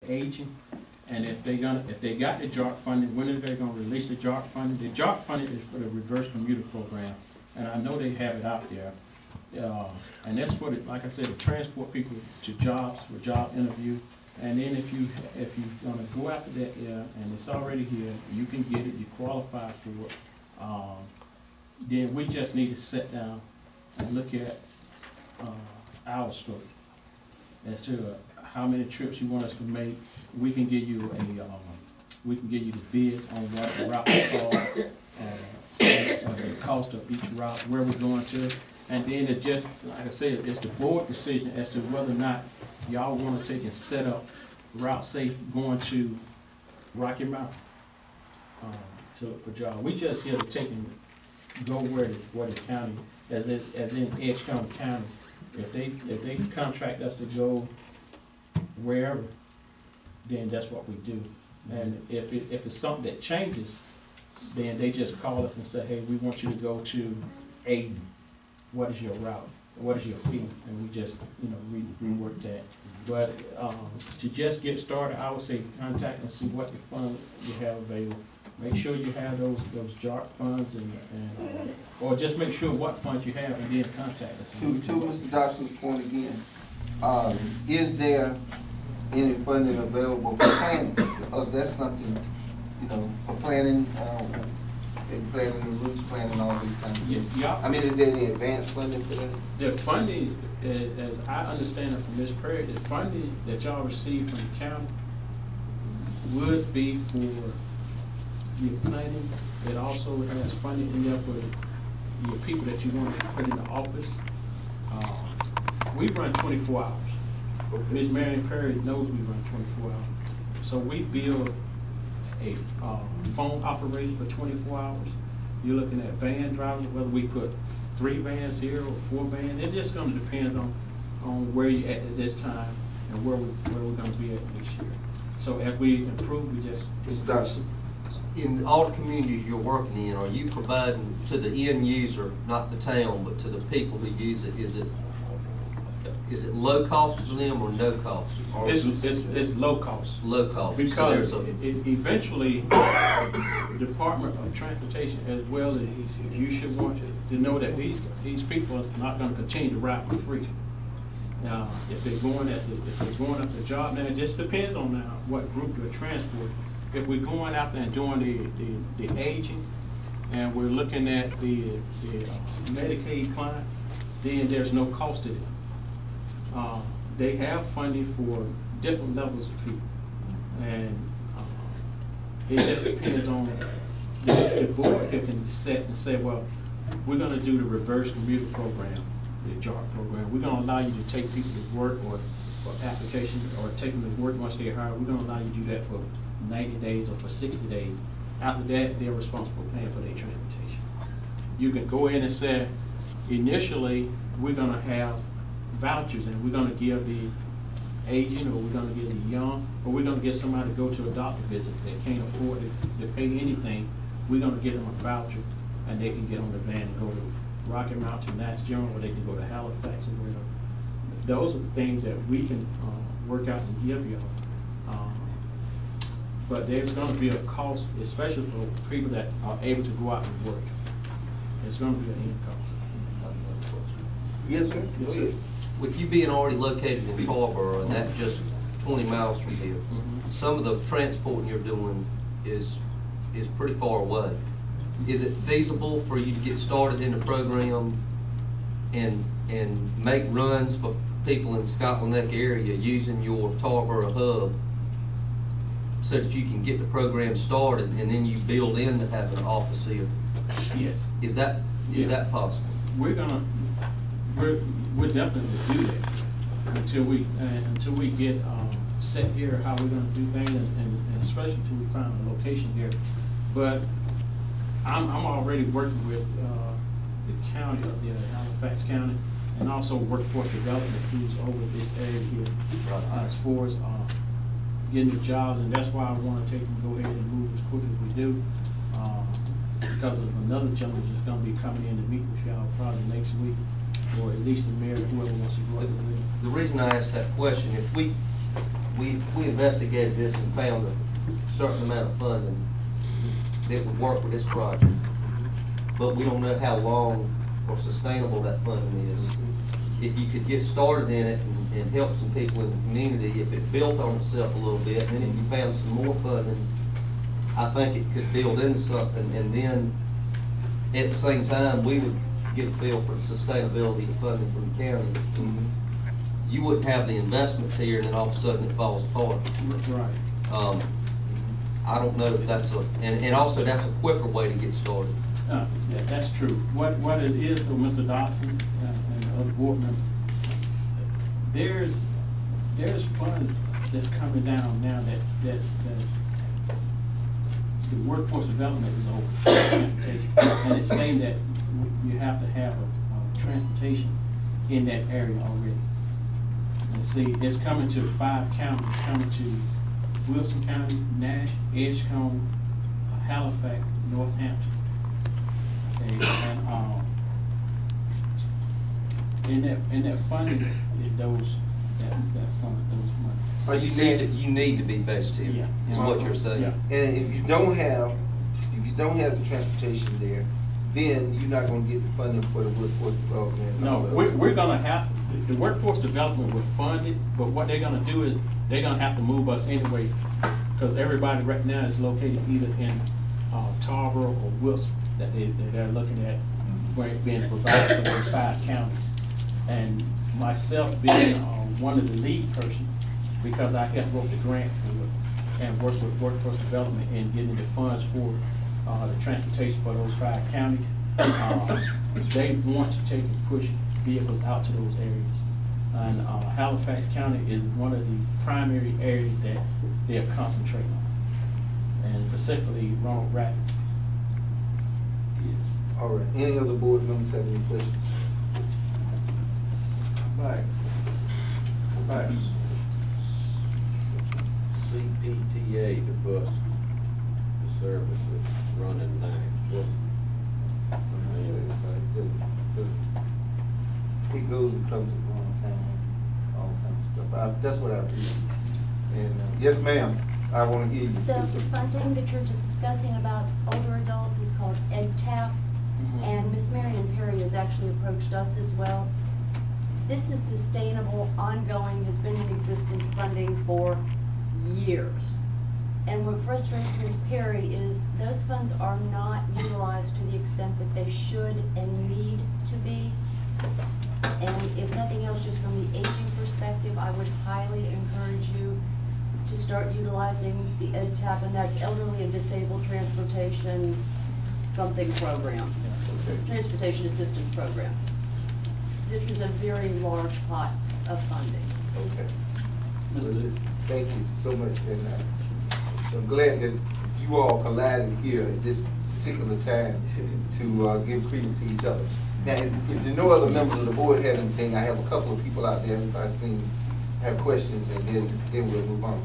aging, and if they got the JARC funding, when are they gonna release the JARC funding? The JARC funding is for the reverse commuter program, and I know they have it out there. And that's for the, like I said, to transport people to jobs, for job interview. And then if you're gonna go after that, and it's already here, you can get it, you qualify for it. Then we just need to sit down and look at our story as to how many trips you want us to make. We can give you we can give you the bids on what the route costs, the cost of each route, where we're going to. And then it just, like I said, it's the board decision as to whether or not y'all want to take and set up Route Safe going to Rocky Mountain for y'all. We just here to take and go where the county, as in Edgecombe County. If they contract us to go wherever, then that's what we do. And if it's something that changes, then they just call us and say, hey, we want you to go to Aden. What is your route? What is your fee? And we just, rework that. But to just get started, I would say contact and see what the funds you have available. Make sure you have those JARC funds, or just make sure what funds you have and then contact us. To Mr. Dobson's point again, is there any funding available for planning? Because that's something, for planning. And planning the routes, planning all these kinds of things. Yeah. I mean, is there any advanced funding for that? The funding, as I understand it from Ms. Perry, the funding that y'all receive from the county would be for your planning. It also has funding in there for your people that you want to put in the office. We run 24 hours. Okay. Ms. Marion Perry knows we run 24 hours. So we build a phone operator for 24 hours. You're looking at van drivers, whether we put 3 vans here or 4 vans. It just going to depend on where you're at this time and where we're going to be at this year. So as we improve, we just in all the communities you're working in, are you providing to the end user, not the town, but to the people who use it? Is it low cost to them or no cost? Or it's low cost. Low cost. Because so eventually, the Department of Transportation, as well as you should want to know that these people are not going to continue to ride for free. Now, if they're going up the job, now it just depends on what group you're transporting. If we're going out there and doing the aging, and we're looking at the Medicaid client, then there's no cost to them. They have funding for different levels of people, and it just depends on the board can set and say, well, we're going to do the reverse commuter program, the JARC program. We're going to allow you to take people to work or application, or take them to work once they're hired. We're going to allow you to do that for 90 days or for 60 days. After that, they're responsible for paying for their transportation. You can go in and say, initially, we're going to have vouchers, and we're going to give the aging, or we're going to give the young, or we're going to get somebody to go to a doctor visit that can't afford to pay anything. We're going to get them a voucher, and they can get on the van and go to Rocky Mountain, Nats General, or they can go to Halifax and wherever. Those are the things that we can work out and give you. But there's going to be a cost, especially for people that are able to go out and work. There's going to be an end cost. Yes, sir. Yes, sir. With you being already located in Tarboro, and that's just 20 miles from here, some of the transporting you're doing is pretty far away. Is it feasible for you to get started in the program and make runs for people in Scotland Neck area using your Tarboro hub so that you can get the program started and then you build in to have an office here? Yes. Is that possible? We're definitely do that until we get set here how we're going to do things, and especially until we find a location here. But I'm already working with the county of the Halifax County, and also workforce development who's over this area here as far as getting the jobs, and that's why I want to take and go ahead and move as quick as we do. Because of another gentleman that's going to be coming in to meet with y'all probably next week, or at least the mayor, whoever wants to go over with. The reason I asked that question, if we we investigated this and found a certain amount of funding that would work with this project. But we don't know how long or sustainable that funding is. If you could get started in it and help some people in the community, if it built on itself a little bit, and then if you found some more funding, I think it could build into something, and then at the same time, we would get a feel for the sustainability of funding from the county. You wouldn't have the investments here, and then all of a sudden it falls apart. Right. I don't know if that's and also that's a quicker way to get started. Yeah, that's true. What it is, though, Mr. Dodson and the other board members, there's funds that's coming down now that's the workforce development is over transportation, and it's saying that you have to have a transportation in that area already. And see, it's coming to 5 counties, coming to Wilson County, Nash, Edgecombe, Halifax, Northampton. Okay, and in that funding is that fund, those money. So you saying You need to be based here, Yeah. is what you're saying. Yeah. And if you don't have the transportation there, then you're not gonna get the funding for the workforce development. and all No, those. we're gonna have, the workforce development will fund it, but what they're gonna do is, they're gonna have to move us anyway, because everybody right now is located either in Tarboro or Wilson, that they're looking at where it's being provided for those 5 counties. And myself being one of the lead persons, because I helped wrote the grant for it and worked with workforce development and getting the funds for the transportation for those 5 counties. They want to take and push vehicles out to those areas. And Halifax County is one of the primary areas that they are concentrating on, and specifically Ronald Rapids. Yes. All right, any other board members have any questions? Mike? Mike? CPTA, the bus, the service that's running now. It goes and comes at one time, all kinds of stuff. That's what I read. And, yes, ma'am, I want to hear you. The funding that you're discussing about older adults is called EdTap, and Miss Marion Perry has actually approached us as well. This is sustainable, ongoing, has been in existence funding for years. And what frustrates Ms. Perry is those funds are not utilized to the extent that they should and need to be. And if nothing else, just from the aging perspective, I would highly encourage you to start utilizing the EdTap, and that's Elderly and Disabled Transportation something program, Transportation Assistance Program. This is a very large pot of funding. Okay. Mr. Thank you so much, and I'm glad that you all collided here at this particular time to give credence to each other. Now, if no other members of the board have anything, I have a couple of people out there that I've seen have questions, and then we'll move on.